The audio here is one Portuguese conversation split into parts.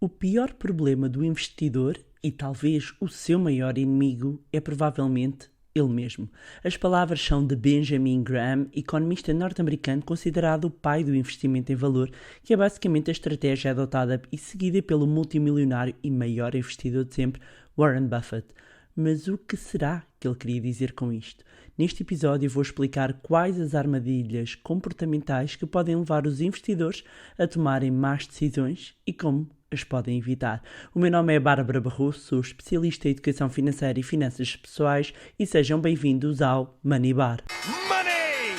O pior problema do investidor, e talvez o seu maior inimigo, é provavelmente ele mesmo. As palavras são de Benjamin Graham, economista norte-americano considerado o pai do investimento em valor, que é basicamente a estratégia adotada e seguida pelo multimilionário e maior investidor de sempre, Warren Buffett. Mas o que será que ele queria dizer com isto? Neste episódio vou explicar quais as armadilhas comportamentais que podem levar os investidores a tomarem más decisões e como as podem evitar. O meu nome é Bárbara Barroso, sou especialista em educação financeira e finanças pessoais e sejam bem-vindos ao Money Bar. Money!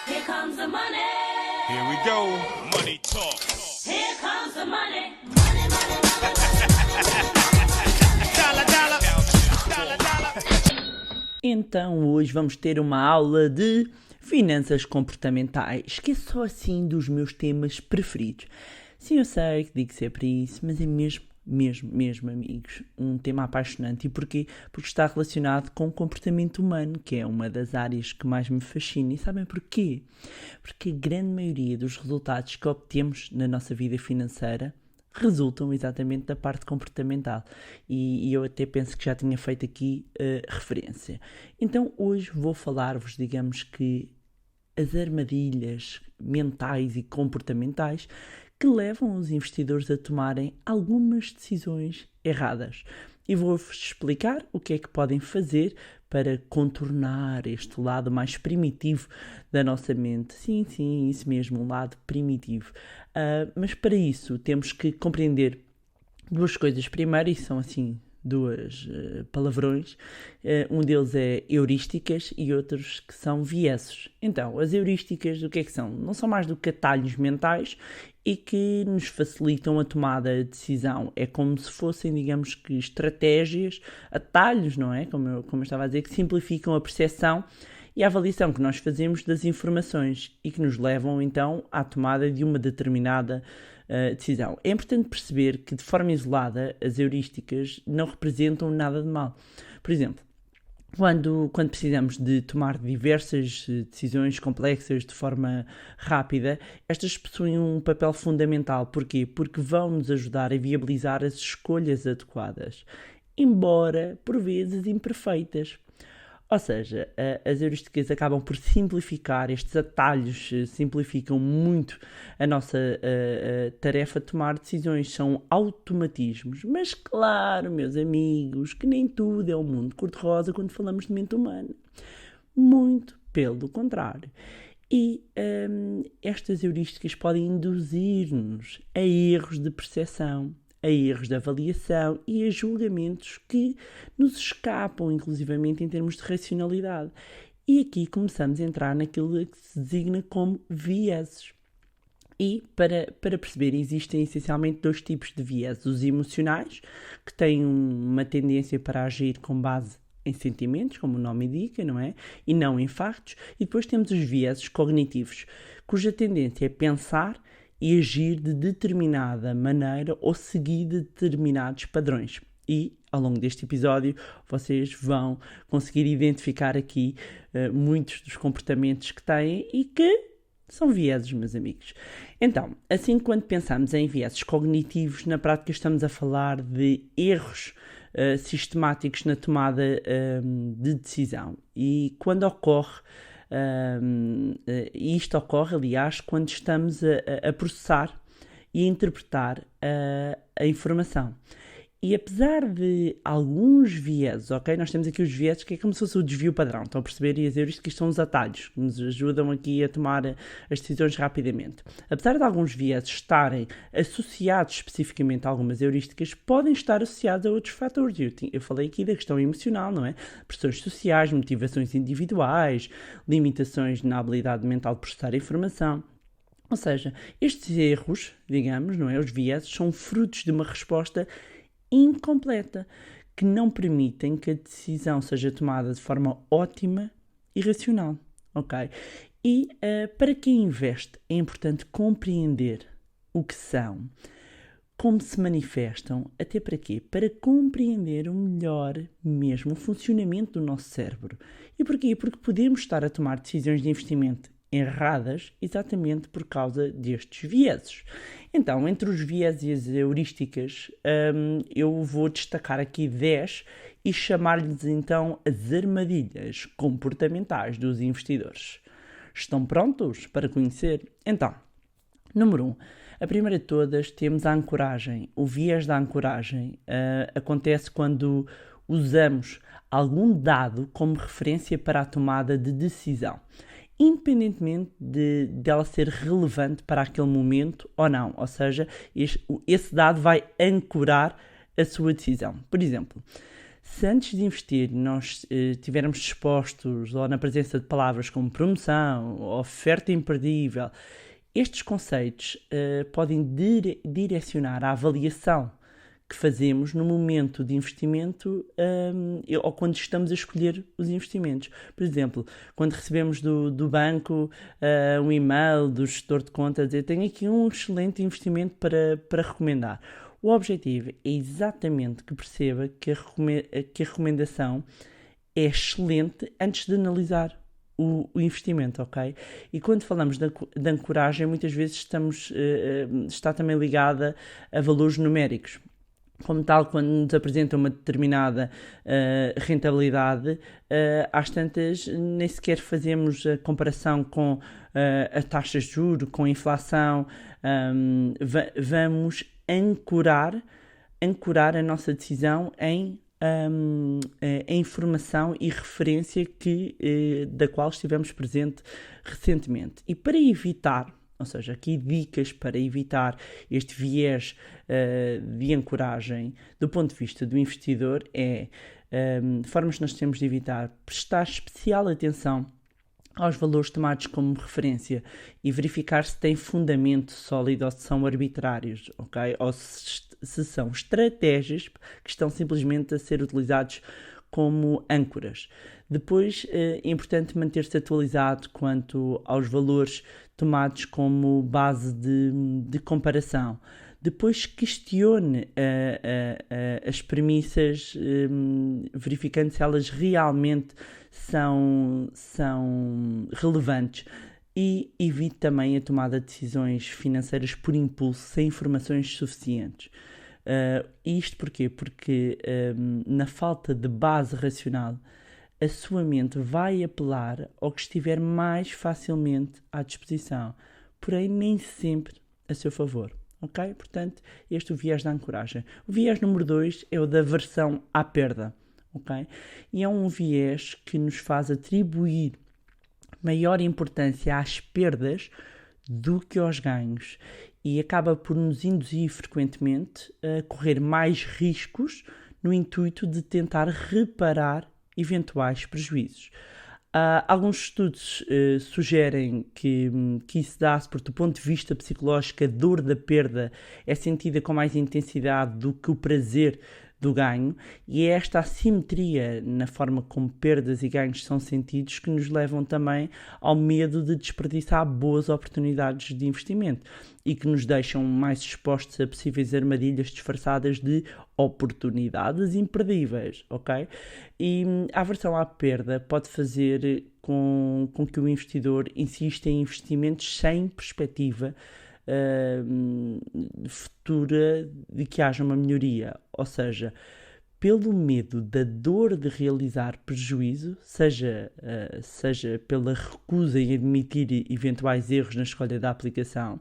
Here comes the money. Here we go. Money talk. Here comes the money. Money, money, Dollar, dollar. Dollar, dollar. Então hoje vamos ter uma aula de finanças comportamentais, que é só assim dos meus temas preferidos. Sim, eu sei que digo sempre isso, mas é mesmo, amigos, um tema apaixonante. E porquê? Porque está relacionado com o comportamento humano, que é uma das áreas que mais me fascina. E sabem porquê? Porque a grande maioria dos resultados que obtemos na nossa vida financeira resultam exatamente da parte comportamental. E eu até penso que já tinha feito aqui referência. Então hoje vou falar-vos, digamos que, as armadilhas mentais e comportamentais que levam os investidores a tomarem algumas decisões erradas. E vou-vos explicar o que é que podem fazer para contornar este lado mais primitivo da nossa mente. Sim, isso mesmo, um lado primitivo. Mas para isso temos que compreender duas coisas. Primeiro, e são assim duas palavrões, um deles é heurísticas e outros que são vieses. Então, as heurísticas, o que é que são? Não são mais do que atalhos mentais e que nos facilitam a tomada de decisão. É como se fossem, digamos que, estratégias, atalhos, não é? Como eu estava a dizer, que simplificam a percepção e a avaliação que nós fazemos das informações e que nos levam, então, à tomada de uma determinada decisão. É importante perceber que, de forma isolada, as heurísticas não representam nada de mal. Por exemplo, quando precisamos de tomar diversas decisões complexas de forma rápida, estas possuem um papel fundamental. Porquê? Porque vão nos ajudar a viabilizar as escolhas adequadas, embora por vezes imperfeitas. Ou seja, as heurísticas acabam por simplificar, estes atalhos simplificam muito a nossa tarefa de tomar decisões, são automatismos. Mas claro, meus amigos, que nem tudo é um mundo cor-de-rosa quando falamos de mente humana. Muito pelo contrário. E estas heurísticas podem induzir-nos a erros de percepção, a erros de avaliação e a julgamentos que nos escapam, inclusivamente em termos de racionalidade. E aqui começamos a entrar naquilo que se designa como vieses. E, para perceber, existem essencialmente dois tipos de vieses. Os emocionais, que têm uma tendência para agir com base em sentimentos, como o nome indica, não é? E não em factos. E depois temos os vieses cognitivos, cuja tendência é pensar e agir de determinada maneira ou seguir determinados padrões. E, ao longo deste episódio, vocês vão conseguir identificar aqui muitos dos comportamentos que têm e que são vieses, meus amigos. Então, assim, quando pensamos em vieses cognitivos, na prática estamos a falar de erros sistemáticos na tomada de decisão. E quando ocorre isto ocorre, aliás, quando estamos a processar e a interpretar a informação. E apesar de alguns vieses, ok? Nós temos aqui os vieses, que é como se fosse o desvio padrão, estão a perceber? E as heurísticas são os atalhos, que nos ajudam aqui a tomar as decisões rapidamente. Apesar de alguns vieses estarem associados especificamente a algumas heurísticas, podem estar associados a outros fatores. Eu falei aqui da questão emocional, não é? Pressões sociais, motivações individuais, limitações na habilidade mental de processar a informação. Ou seja, estes erros, digamos, não é? Os vieses são frutos de uma resposta incompleta, que não permitem que a decisão seja tomada de forma ótima e racional, ok? E para quem investe é importante compreender o que são, como se manifestam, até para quê? Para compreender melhor mesmo o funcionamento do nosso cérebro. E porquê? Porque podemos estar a tomar decisões de investimento erradas exatamente por causa destes vieses. Então, entre os vieses e as heurísticas, eu vou destacar aqui 10 e chamar-lhes então as armadilhas comportamentais dos investidores. Estão prontos para conhecer? Então, número 1. A primeira de todas temos a ancoragem. O viés da ancoragem acontece quando usamos algum dado como referência para a tomada de decisão, independentemente dela ser relevante para aquele momento ou não. Ou seja, esse dado vai ancorar a sua decisão. Por exemplo, se antes de investir nós estivermos expostos ou na presença de palavras como promoção, oferta imperdível, estes conceitos podem direcionar a avaliação que fazemos no momento de investimento ou quando estamos a escolher os investimentos. Por exemplo, quando recebemos do banco um e-mail do gestor de conta a dizer tenho aqui um excelente investimento para recomendar. O objetivo é exatamente que perceba que a recomendação é excelente antes de analisar o investimento, ok? E quando falamos de ancoragem, muitas vezes está também ligada a valores numéricos. Como tal, quando nos apresenta uma determinada rentabilidade, às tantas nem sequer fazemos a comparação com as taxas de juros, com a inflação, vamos ancorar a nossa decisão em a informação e referência da qual estivemos presente recentemente. E para evitar, ou seja, aqui dicas para evitar este viés de ancoragem do ponto de vista do investidor formas que nós temos de evitar: prestar especial atenção aos valores tomados como referência e verificar se têm fundamento sólido ou se são arbitrários, ok? Ou se são estratégias que estão simplesmente a ser utilizados como âncoras. Depois é importante manter-se atualizado quanto aos valores tomados como base de comparação. Depois questione as premissas, verificando se elas realmente são relevantes, e evite também a tomada de decisões financeiras por impulso, sem informações suficientes. Isto porquê? Porque na falta de base racional, a sua mente vai apelar ao que estiver mais facilmente à disposição, porém nem sempre a seu favor. Ok? Portanto, este é o viés da ancoragem. O viés número 2 é o da aversão à perda. Ok? E é um viés que nos faz atribuir maior importância às perdas do que aos ganhos e acaba por nos induzir frequentemente a correr mais riscos no intuito de tentar reparar eventuais prejuízos. Alguns estudos sugerem que isso dá-se porque, do ponto de vista psicológico, a dor da perda é sentida com mais intensidade do que o prazer do ganho, e é esta assimetria na forma como perdas e ganhos são sentidos que nos levam também ao medo de desperdiçar boas oportunidades de investimento e que nos deixam mais expostos a possíveis armadilhas disfarçadas de oportunidades imperdíveis, ok? E a aversão à perda pode fazer com que o investidor insista em investimentos sem perspectiva futura de que haja uma melhoria, ou seja, pelo medo da dor de realizar prejuízo, seja pela recusa em admitir eventuais erros na escolha da aplicação.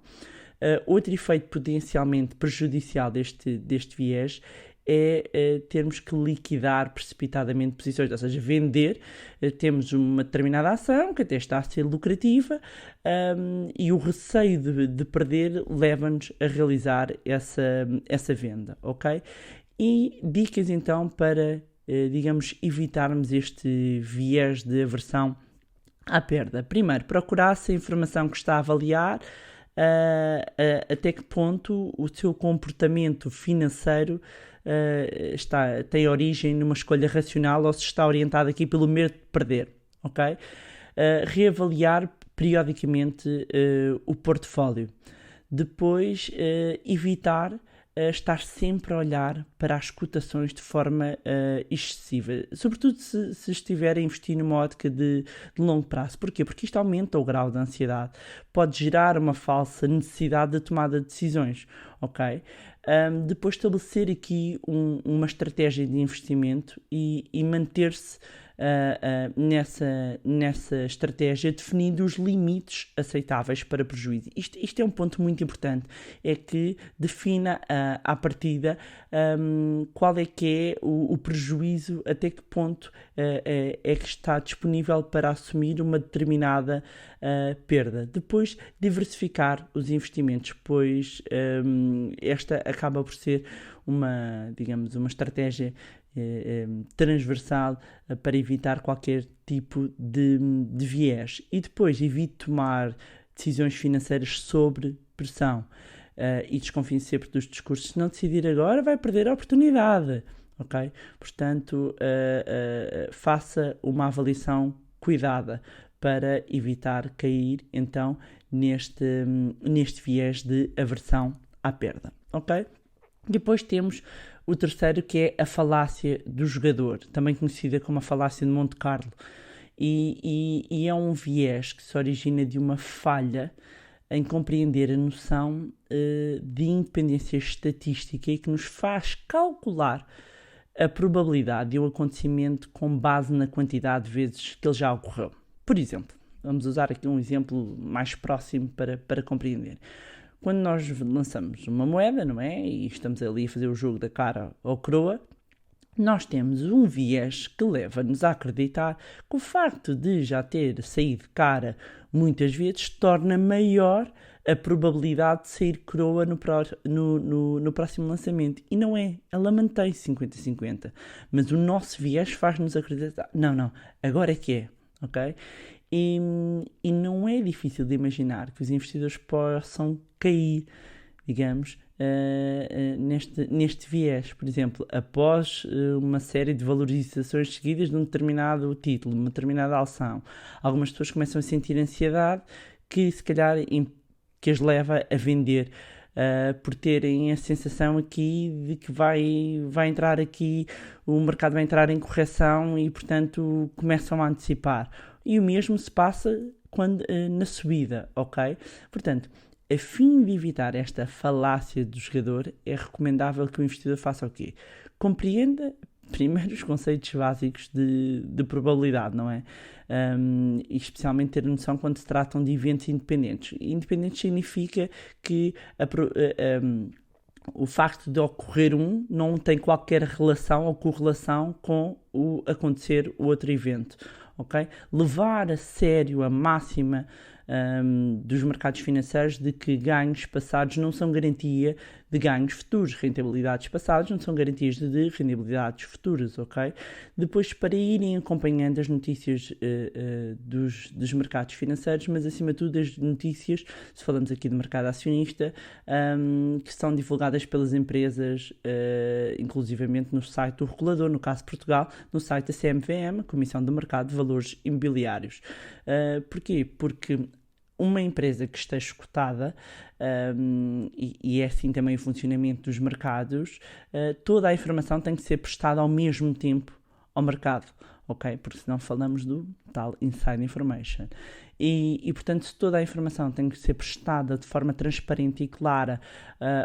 Outro efeito potencialmente prejudicial deste viés é termos que liquidar precipitadamente posições, ou seja, vender. Temos uma determinada ação que até está a ser lucrativa e o receio de perder leva-nos a realizar essa venda, ok? E dicas então para, digamos, evitarmos este viés de aversão à perda. Primeiro, procurar se a informação que está a avaliar até que ponto o seu comportamento financeiro tem origem numa escolha racional ou se está orientado aqui pelo medo de perder, ok? Reavaliar periodicamente o portfólio. Depois, evitar estar sempre a olhar para as cotações de forma excessiva, sobretudo se estiver a investir numa ótica de longo prazo. Porquê? Porque isto aumenta o grau de ansiedade, pode gerar uma falsa necessidade de tomada de decisões, ok? Depois estabelecer aqui uma estratégia de investimento e manter-se nessa estratégia, definindo os limites aceitáveis para prejuízo. Isto é um ponto muito importante, é que defina à partida qual é que é o prejuízo, até que ponto é que está disponível para assumir uma determinada perda. Depois, diversificar os investimentos, pois esta acaba por ser uma estratégia transversal para evitar qualquer tipo de viés. E depois evite tomar decisões financeiras sobre pressão e desconfie sempre dos discursos. Se não decidir agora, vai perder a oportunidade, ok? Portanto, faça uma avaliação cuidada para evitar cair, então, neste viés de aversão à perda, ok? Depois temos o terceiro, que é a falácia do jogador, também conhecida como a falácia de Monte Carlo, e é um viés que se origina de uma falha em compreender a noção de independência estatística e que nos faz calcular a probabilidade de um acontecimento com base na quantidade de vezes que ele já ocorreu. Por exemplo, vamos usar aqui um exemplo mais próximo para compreender. Quando nós lançamos uma moeda, não é? E estamos ali a fazer o jogo da cara ou coroa, nós temos um viés que leva-nos a acreditar que o facto de já ter saído cara muitas vezes torna maior a probabilidade de sair coroa no próximo lançamento. E não é, ela mantém 50-50. Mas o nosso viés faz-nos acreditar, não, agora é que é, ok? E não é difícil de imaginar que os investidores possam cair, digamos, neste viés. Por exemplo, após uma série de valorizações seguidas de um determinado título, uma determinada ação, algumas pessoas começam a sentir ansiedade que se calhar que as leva a vender, por terem a sensação aqui de que vai entrar aqui, o mercado vai entrar em correção e, portanto, começam a antecipar. E o mesmo se passa na subida, ok? Portanto, a fim de evitar esta falácia do jogador, é recomendável que o investidor faça o quê? Compreenda primeiro os conceitos básicos de probabilidade, não é? E especialmente ter noção quando se tratam de eventos independentes. Independente significa que o facto de ocorrer não tem qualquer relação ou correlação com o acontecer o outro evento, ok? Levar a sério a máxima dos mercados financeiros de que ganhos passados não são garantia de ganhos futuros, rentabilidades passadas não são garantias de rentabilidades futuras, ok? Depois, para irem acompanhando as notícias dos mercados financeiros, mas acima de tudo as notícias, se falamos aqui do mercado acionista, que são divulgadas pelas empresas, inclusivamente no site do regulador, no caso de Portugal, no site da CMVM, a Comissão do Mercado de Valores Imobiliários. Porquê? Porque uma empresa que esteja cotada, e é assim também o funcionamento dos mercados, toda a informação tem que ser prestada ao mesmo tempo ao mercado, ok? Porque senão falamos do tal inside information. E portanto, se toda a informação tem que ser prestada de forma transparente e clara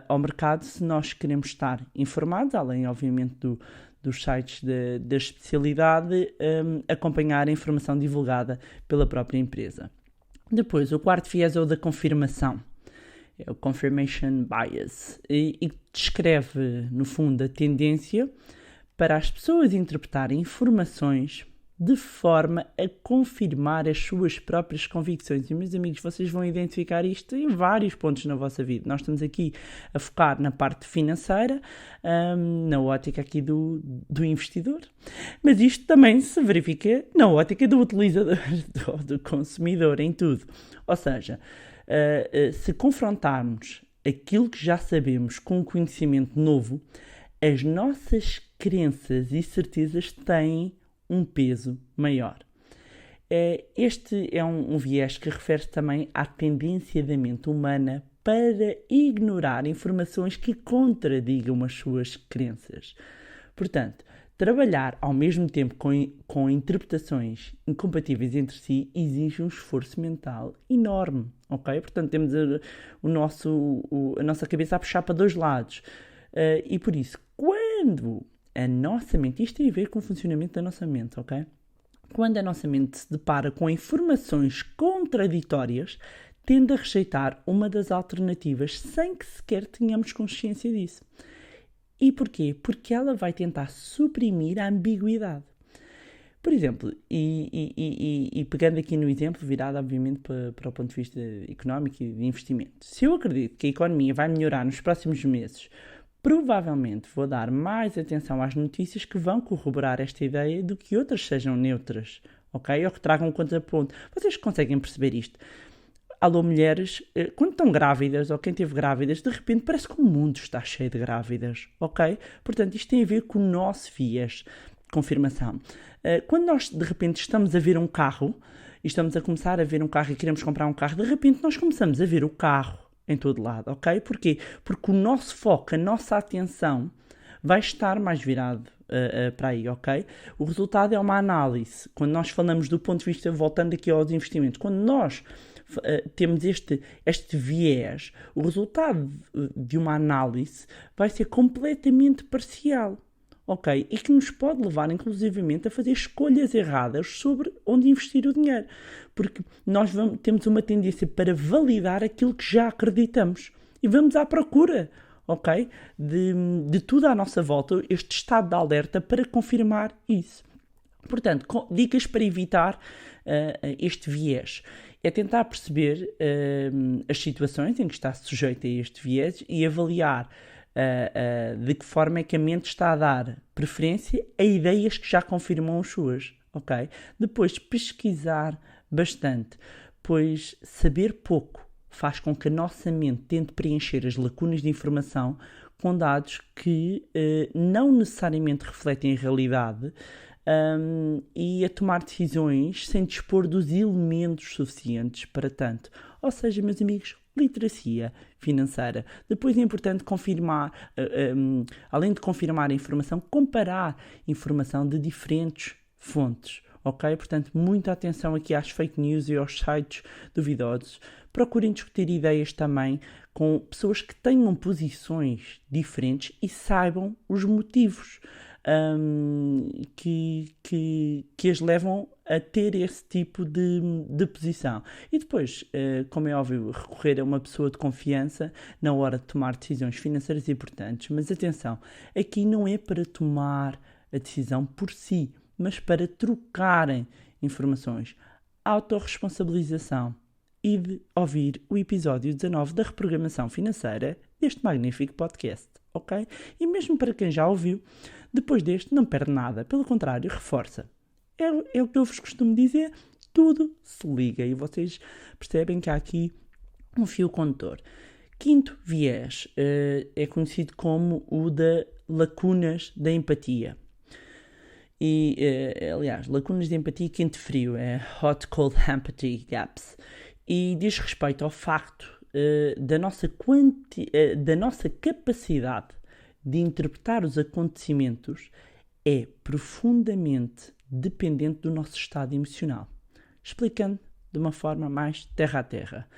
ao mercado, se nós queremos estar informados, além obviamente dos sites da especialidade, acompanhar a informação divulgada pela própria empresa. Depois, o quarto viés é o da confirmação, é o confirmation bias, e descreve, no fundo, a tendência para as pessoas interpretarem informações de forma a confirmar as suas próprias convicções. E, meus amigos, vocês vão identificar isto em vários pontos na vossa vida. Nós estamos aqui a focar na parte financeira, na ótica aqui do investidor, mas isto também se verifica na ótica do utilizador, do consumidor, em tudo. Ou seja, se confrontarmos aquilo que já sabemos com um conhecimento novo, as nossas crenças e certezas têm um peso maior. Este é um viés que refere-se também à tendência da mente humana para ignorar informações que contradigam as suas crenças. Portanto, trabalhar ao mesmo tempo com interpretações incompatíveis entre si exige um esforço mental enorme, ok? Portanto, temos a nossa cabeça a puxar para dois lados. E por isso, quando a nossa mente, isto tem a ver com o funcionamento da nossa mente, ok? Quando a nossa mente se depara com informações contraditórias, tende a rejeitar uma das alternativas sem que sequer tenhamos consciência disso. E porquê? Porque ela vai tentar suprimir a ambiguidade. Por exemplo, e pegando aqui no exemplo, virado obviamente para o ponto de vista económico e de investimento. Se eu acredito que a economia vai melhorar nos próximos meses, provavelmente vou dar mais atenção às notícias que vão corroborar esta ideia do que outras sejam neutras, ok? Ou que tragam um contraponto. Vocês conseguem perceber isto? Alô, mulheres, quando estão grávidas, ou quem esteve grávidas, de repente parece que o mundo está cheio de grávidas, ok? Portanto, isto tem a ver com o nosso viés de confirmação. Quando nós, de repente, estamos a ver um carro, e estamos a começar a ver um carro e queremos comprar um carro, de repente nós começamos a ver o carro em todo lado, ok? Porquê? Porque o nosso foco, a nossa atenção, vai estar mais virado para aí, ok? O resultado é uma análise. Quando nós falamos do ponto de vista, voltando aqui aos investimentos, quando nós temos este viés, o resultado de uma análise vai ser completamente parcial, ok? E que nos pode levar, inclusivamente, a fazer escolhas erradas sobre onde investir o dinheiro. Porque nós temos uma tendência para validar aquilo que já acreditamos. E vamos à procura, ok? De tudo à nossa volta, este estado de alerta para confirmar isso. Portanto, dicas para evitar este viés. É tentar perceber as situações em que está sujeito a este viés e avaliar de que forma é que a mente está a dar preferência a ideias que já confirmam as suas, ok? Depois, pesquisar bastante, pois saber pouco faz com que a nossa mente tente preencher as lacunas de informação com dados que não necessariamente refletem a realidade, e a tomar decisões sem dispor dos elementos suficientes para tanto. Ou seja, meus amigos, literacia financeira. Depois é importante confirmar, além de confirmar a informação, comparar informação de diferentes fontes. Ok? Portanto, muita atenção aqui às fake news e aos sites duvidosos. Procurem discutir ideias também com pessoas que tenham posições diferentes e saibam os motivos que as levam a ter esse tipo de posição. E depois, como é óbvio, recorrer a uma pessoa de confiança na hora de tomar decisões financeiras importantes. Mas atenção, aqui não é para tomar a decisão por si, mas para trocarem informações. Autorresponsabilização. E de ouvir o episódio 19 da reprogramação financeira deste magnífico podcast, ok? E mesmo para quem já ouviu, depois deste não perde nada, pelo contrário, reforça. É o que eu vos costumo dizer, tudo se liga e vocês percebem que há aqui um fio condutor. Quinto viés é conhecido como o da lacunas da empatia. E, aliás, lacunas de empatia quente-frio, é Hot Cold Empathy Gaps. E diz respeito ao facto da nossa capacidade de interpretar os acontecimentos é profundamente dependente do nosso estado emocional. Explicando de uma forma mais terra a terra.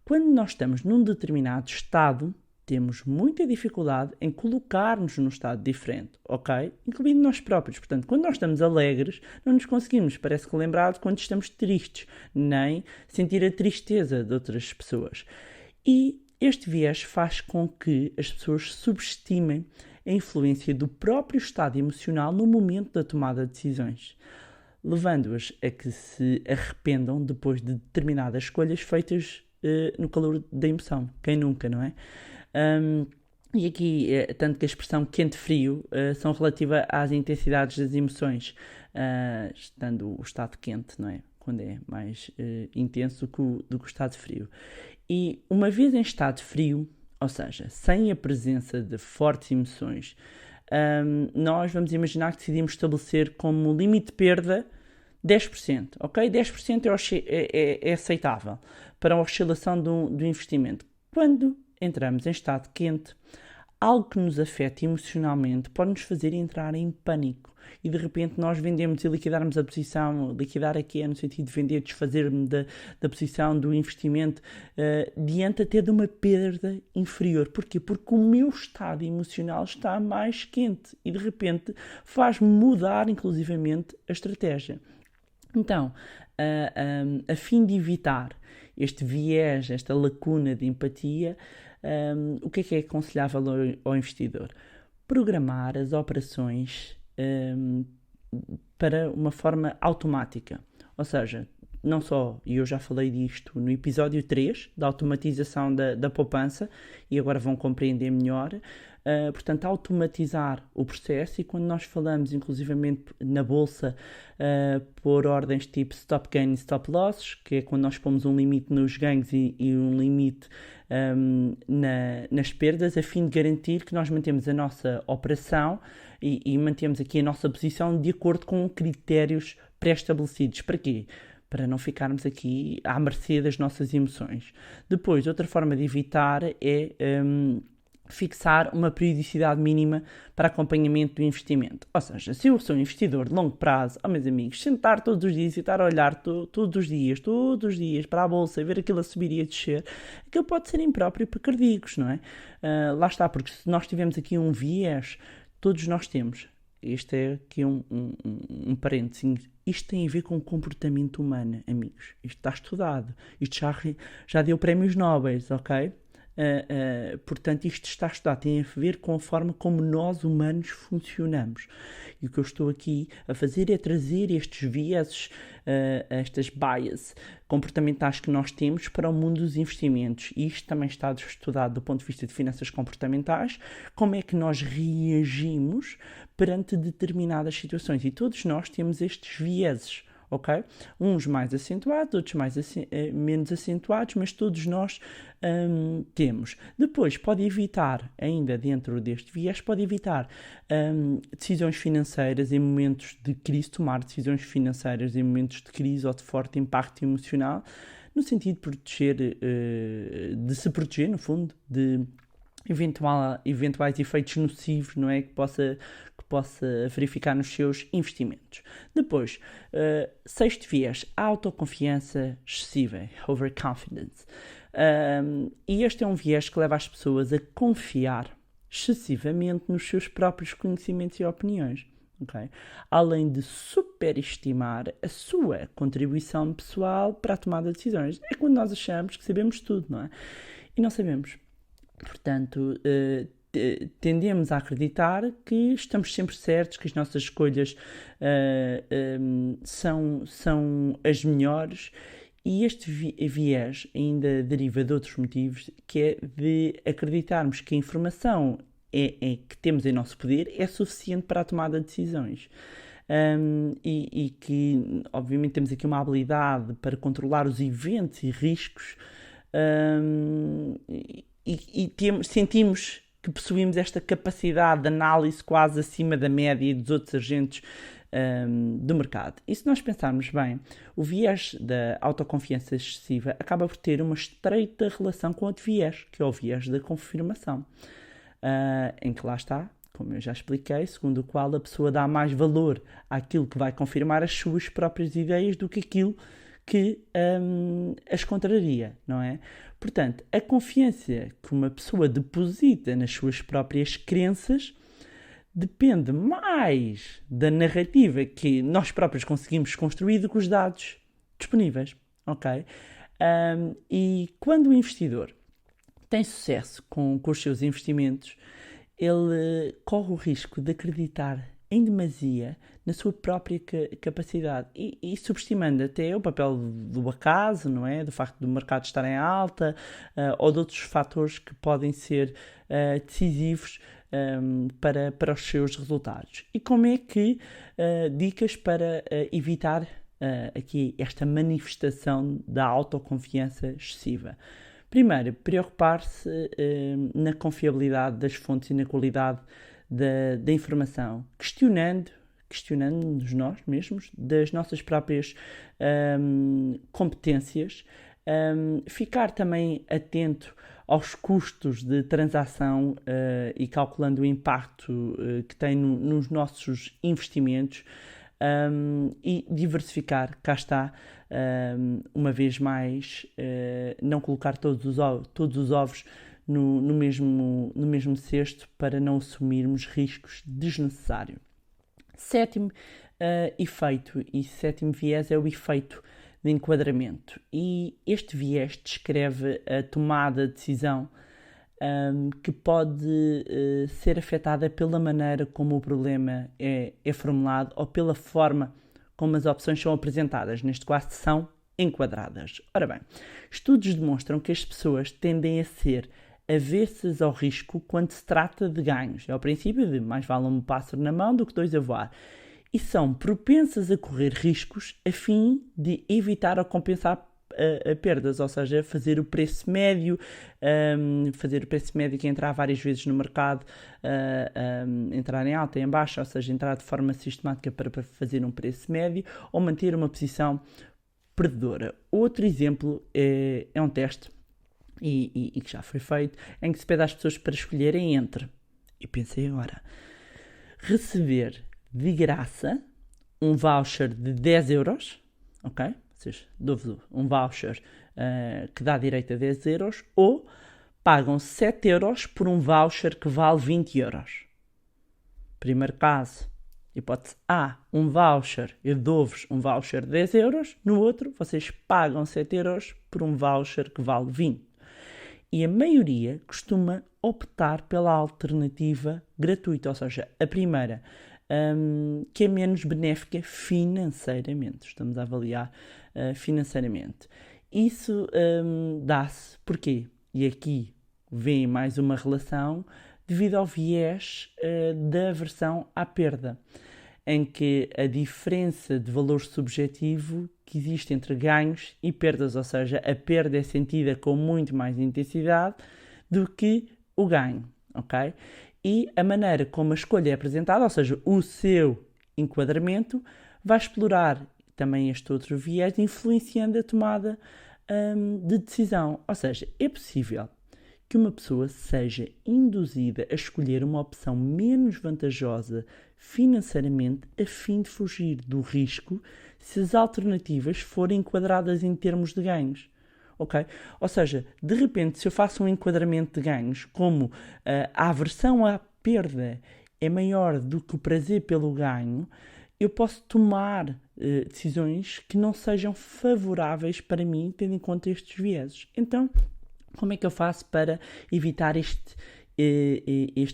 Quando nós estamos num determinado estado, temos muita dificuldade em colocar-nos num estado diferente, ok? Incluindo nós próprios. Portanto, quando nós estamos alegres, não nos conseguimos, parece que lembrar de quando estamos tristes, nem sentir a tristeza de outras pessoas. E este viés faz com que as pessoas subestimem a influência do próprio estado emocional no momento da tomada de decisões, levando-as a que se arrependam depois de determinadas escolhas feitas no calor da emoção. Quem nunca, não é? E aqui, tanto que a expressão quente-frio são relativa às intensidades das emoções, estando o estado quente, não é? Quando é mais intenso do que o estado frio. E uma vez em estado frio, ou seja, sem a presença de fortes emoções, nós vamos imaginar que decidimos estabelecer como limite de perda 10%, ok? 10% é aceitável para a oscilação do investimento. Quando entramos em estado quente, algo que nos afeta emocionalmente pode nos fazer entrar em pânico e de repente nós vendemos e liquidarmos a posição, liquidar aqui é no sentido de vender, desfazer-me da posição do investimento, diante até de uma perda inferior. Porquê? Porque o meu estado emocional está mais quente e de repente faz-me mudar inclusivamente a estratégia. Então, a fim de evitar este viés, esta lacuna de empatia, o que é aconselhável ao investidor? Programar as operações para uma forma automática. Ou seja, não só, e eu já falei disto no episódio 3, da automatização da poupança, e agora vão compreender melhor, portanto, automatizar o processo, e quando nós falamos, inclusivamente na bolsa, por ordens tipo stop gain e stop losses, que é quando nós pomos um limite nos ganhos e um limite nas perdas, a fim de garantir que nós mantemos a nossa operação e mantemos aqui a nossa posição de acordo com critérios pré-estabelecidos. Para quê? Para não ficarmos aqui à mercê das nossas emoções. Depois, outra forma de evitar é fixar uma periodicidade mínima para acompanhamento do investimento. Ou seja, se eu sou um investidor de longo prazo, meus amigos, sentar todos os dias e estar a olhar todos os dias para a bolsa e ver aquilo a subir e a descer, aquilo pode ser impróprio para cardíacos, não é? Lá está, porque se nós tivermos aqui um viés, todos nós temos. Este é aqui um parênteses. Isto tem a ver com o comportamento humano, amigos. Isto está estudado. Isto já deu prémios Nobel, ok? Portanto, isto está estudado. Tem a ver com a forma como nós, humanos, funcionamos. E o que eu estou aqui a fazer é trazer estes vieses, estas bias comportamentais que nós temos para o mundo dos investimentos. E isto também está estudado do ponto de vista de finanças comportamentais. Como é que nós reagimos perante determinadas situações. E todos nós temos estes vieses, ok? Uns mais acentuados, outros menos acentuados, mas todos nós temos. Depois, pode evitar, ainda dentro deste viés, pode evitar decisões financeiras em momentos de crise, tomar decisões financeiras em momentos de crise ou de forte impacto emocional, no sentido de proteger, de se proteger, no fundo, de eventuais efeitos nocivos, não é? Que possa verificar nos seus investimentos. Depois, sexto viés, autoconfiança excessiva, overconfidence. E este é um viés que leva as pessoas a confiar excessivamente nos seus próprios conhecimentos e opiniões. Okay? Além de superestimar a sua contribuição pessoal para a tomada de decisões. É quando nós achamos que sabemos tudo, não é? E não sabemos. Portanto, tendemos a acreditar que estamos sempre certos, que as nossas escolhas são as melhores, e este viés ainda deriva de outros motivos, que é de acreditarmos que a informação que temos em nosso poder é suficiente para a tomada de decisões. E que, obviamente, temos aqui uma habilidade para controlar os eventos e riscos, sentimos que possuímos esta capacidade de análise quase acima da média dos outros agentes do mercado. E se nós pensarmos bem, o viés da autoconfiança excessiva acaba por ter uma estreita relação com outro viés, que é o viés da confirmação, em que lá está, como eu já expliquei, segundo o qual a pessoa dá mais valor àquilo que vai confirmar as suas próprias ideias do que aquilo que as contraria, não é? Portanto, a confiança que uma pessoa deposita nas suas próprias crenças depende mais da narrativa que nós próprios conseguimos construir do que os dados disponíveis, ok? E quando o investidor tem sucesso com os seus investimentos, ele corre o risco de acreditar em demasia na sua própria capacidade e subestimando até o papel do acaso, não é? Do facto do mercado estar em alta, ou de outros fatores que podem ser decisivos para os seus resultados. E como é que dicas para evitar aqui esta manifestação da autoconfiança excessiva? Primeiro, preocupar-se na confiabilidade das fontes e na qualidade da informação, questionando-nos nós mesmos, das nossas próprias competências, ficar também atento aos custos de transação e calculando o impacto que tem nos nossos investimentos e diversificar, cá está, uma vez mais, não colocar todos os ovos no mesmo cesto para não assumirmos riscos desnecessários. Sétimo efeito e sétimo viés é o efeito de enquadramento, e este viés descreve a tomada de decisão que pode ser afetada pela maneira como o problema é formulado ou pela forma como as opções são apresentadas, neste caso são enquadradas. Ora bem, estudos demonstram que as pessoas tendem a ser avessas ao risco quando se trata de ganhos. É o princípio de mais vale um pássaro na mão do que dois a voar. E são propensas a correr riscos a fim de evitar ou compensar perdas, ou seja, fazer o preço médio que entrar várias vezes no mercado, entrar em alta e em baixa, ou seja, entrar de forma sistemática para fazer um preço médio ou manter uma posição perdedora. Outro exemplo é um teste e que já foi feito, em que se pede às pessoas para escolherem entre, e pensei agora, receber de graça um voucher de 10 euros, ok? Ou seja, dou-vos um voucher que dá direito a 10 euros, ou pagam 7 euros por um voucher que vale 20 euros. Primeiro caso, hipótese A, um voucher, eu dou-vos um voucher de 10 euros, no outro vocês pagam 7 euros por um voucher que vale 20. E a maioria costuma optar pela alternativa gratuita, ou seja, a primeira, que é menos benéfica financeiramente. Estamos a avaliar financeiramente. Isso dá-se, porquê? E aqui vem mais uma relação devido ao viés da aversão à perda, em que a diferença de valor subjetivo que existe entre ganhos e perdas, ou seja, a perda é sentida com muito mais intensidade do que o ganho, ok? E a maneira como a escolha é apresentada, ou seja, o seu enquadramento, vai explorar também este outro viés, influenciando a tomada de decisão. Ou seja, é possível que uma pessoa seja induzida a escolher uma opção menos vantajosa financeiramente a fim de fugir do risco se as alternativas forem enquadradas em termos de ganhos. Okay? Ou seja, de repente, se eu faço um enquadramento de ganhos, como a aversão à perda é maior do que o prazer pelo ganho, eu posso tomar decisões que não sejam favoráveis para mim, tendo em conta estes vieses. Então, como é que eu faço para evitar este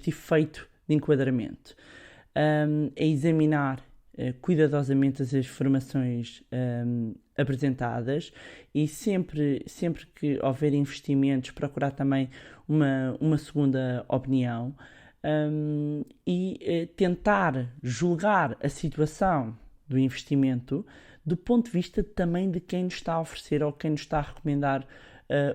efeito de enquadramento? É examinar cuidadosamente as informações apresentadas e sempre que houver investimentos, procurar também uma segunda opinião e tentar julgar a situação do investimento do ponto de vista também de quem nos está a oferecer ou quem nos está a recomendar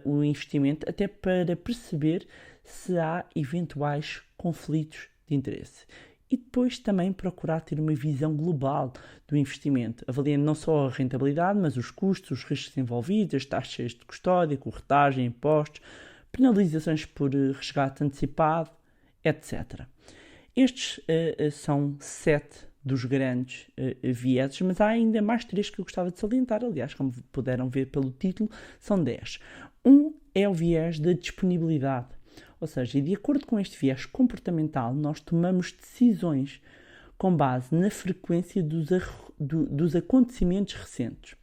o investimento, até para perceber se há eventuais conflitos de interesse. E depois também procurar ter uma visão global do investimento, avaliando não só a rentabilidade, mas os custos, os riscos envolvidos, as taxas de custódia, corretagem, impostos, penalizações por resgate antecipado, etc. Estes são 7 dos grandes vieses, mas há ainda mais 3 que eu gostava de salientar. Aliás, como puderam ver pelo título, são 10. Um é o viés da disponibilidade. Ou seja, de acordo com este viés comportamental, nós tomamos decisões com base na frequência dos acontecimentos recentes.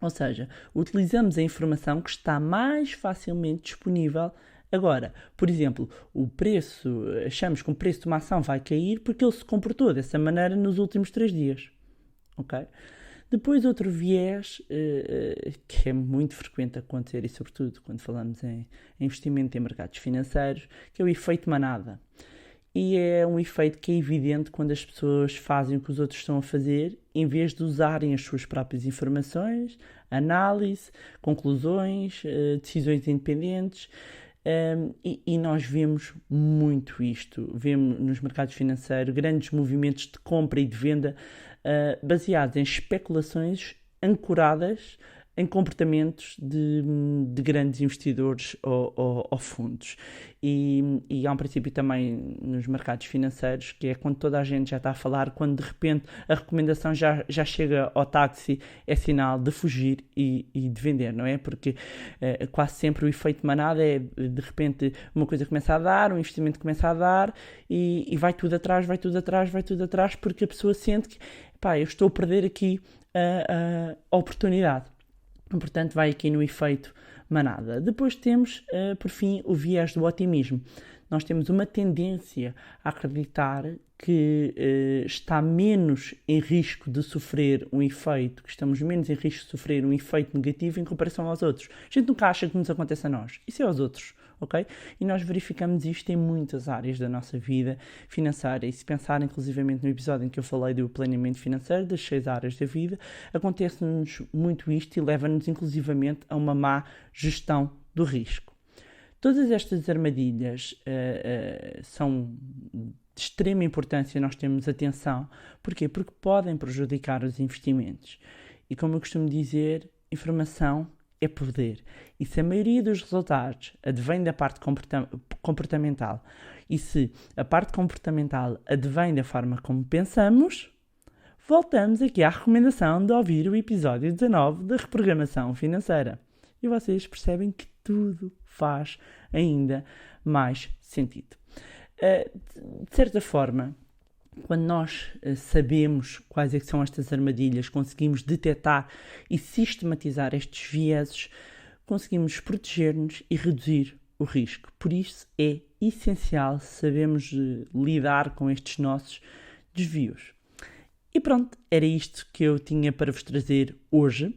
Ou seja, utilizamos a informação que está mais facilmente disponível agora. Por exemplo, achamos que o preço de uma ação vai cair porque ele se comportou dessa maneira nos últimos 3 dias. Ok? Depois, outro viés que é muito frequente acontecer, e sobretudo quando falamos em investimento em mercados financeiros, que é o efeito manada. E é um efeito que é evidente quando as pessoas fazem o que os outros estão a fazer, em vez de usarem as suas próprias informações, análise, conclusões, decisões independentes. E nós vemos muito isto. Vemos nos mercados financeiros grandes movimentos de compra e de venda baseados em especulações ancoradas em comportamentos de grandes investidores ou fundos. E há um princípio também nos mercados financeiros, que é quando toda a gente já está a falar, quando de repente a recomendação já chega ao táxi, é sinal de fugir e de vender, não é? Porque quase sempre o efeito manada é, de repente, uma coisa começa a dar, um investimento começa a dar e vai tudo atrás, porque a pessoa sente que, eu estou a perder aqui a oportunidade. Portanto, vai aqui no efeito manada. Depois temos, por fim, o viés do otimismo. Nós temos uma tendência a acreditar que está menos em risco de sofrer um efeito, que estamos menos em risco de sofrer um efeito negativo em comparação aos outros. A gente nunca acha que nos acontece a nós. Isso é aos outros, ok? E nós verificamos isto em muitas áreas da nossa vida financeira. E se pensar, inclusivamente, no episódio em que eu falei do planeamento financeiro, das 6 áreas da vida, acontece-nos muito isto e leva-nos, inclusivamente, a uma má gestão do risco. Todas estas armadilhas são de extrema importância nós termos atenção. Porquê? Porque podem prejudicar os investimentos. E como eu costumo dizer, informação é poder. E se a maioria dos resultados advém da parte comportamental e se a parte comportamental advém da forma como pensamos, voltamos aqui à recomendação de ouvir o episódio 19 da reprogramação financeira. E vocês percebem que tudo faz ainda mais sentido. De certa forma, quando nós sabemos quais é que são estas armadilhas, conseguimos detectar e sistematizar estes vieses, conseguimos proteger-nos e reduzir o risco. Por isso é essencial sabermos lidar com estes nossos desvios. E pronto, era isto que eu tinha para vos trazer hoje.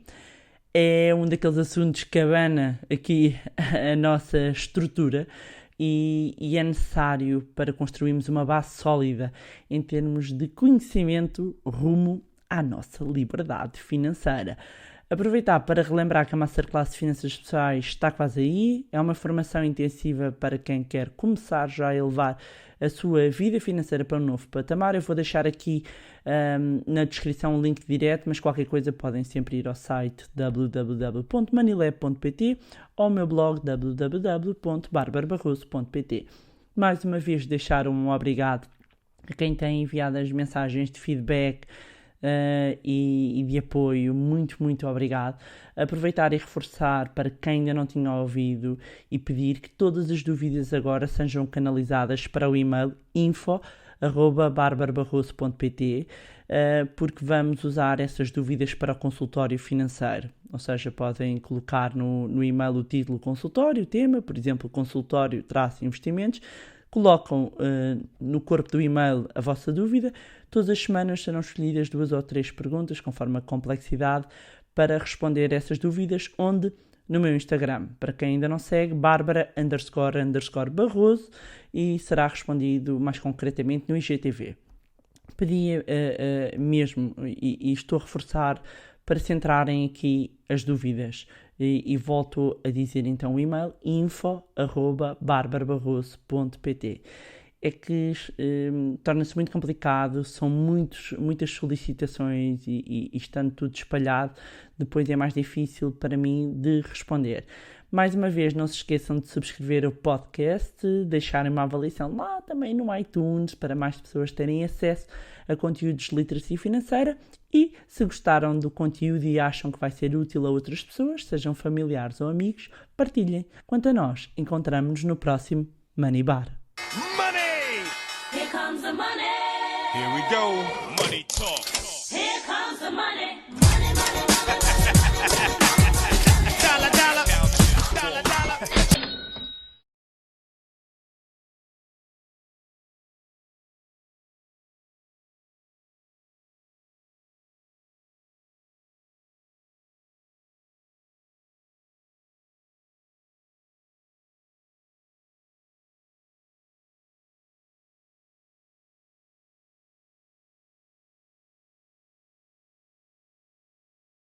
É um daqueles assuntos que abana aqui a nossa estrutura e é necessário para construirmos uma base sólida em termos de conhecimento rumo à nossa liberdade financeira. Aproveitar para relembrar que a Masterclass de Finanças Pessoais está quase aí. É uma formação intensiva para quem quer começar já a elevar a sua vida financeira para um novo patamar. Eu vou deixar aqui na descrição um link direto, mas qualquer coisa podem sempre ir ao site www.moneyLab.pt ou ao meu blog www.barbarabarroso.pt. Mais uma vez deixar um obrigado a quem tem enviado as mensagens de feedback e de apoio. Muito obrigado. Aproveitar e reforçar para quem ainda não tinha ouvido e pedir que todas as dúvidas agora sejam canalizadas para o e-mail info@barbarabarroso.pt, porque vamos usar essas dúvidas para o consultório financeiro. Ou seja, podem colocar no e-mail o título consultório, o tema, por exemplo, consultório-investimentos, colocam no corpo do e-mail a vossa dúvida. Todas as semanas serão escolhidas 2 ou 3 perguntas, conforme a complexidade, para responder a essas dúvidas, onde? No meu Instagram. Para quem ainda não segue, Barbara__Barroso, e será respondido mais concretamente no IGTV. Pedia mesmo, e estou a reforçar, para centrarem aqui as dúvidas. E volto a dizer então o e-mail info@barbarabarroso.pt. É que torna-se muito complicado, são muitas solicitações e estando tudo espalhado, depois é mais difícil para mim de responder. Mais uma vez, não se esqueçam de subscrever o podcast, deixarem uma avaliação lá também no iTunes, para mais pessoas terem acesso a conteúdos de literacia financeira. E se gostaram do conteúdo e acham que vai ser útil a outras pessoas, sejam familiares ou amigos, partilhem. Quanto a nós, encontramos-nos no próximo Money Bar. Money! Here comes the money. Here we go. Money talk. Here comes the money. Money.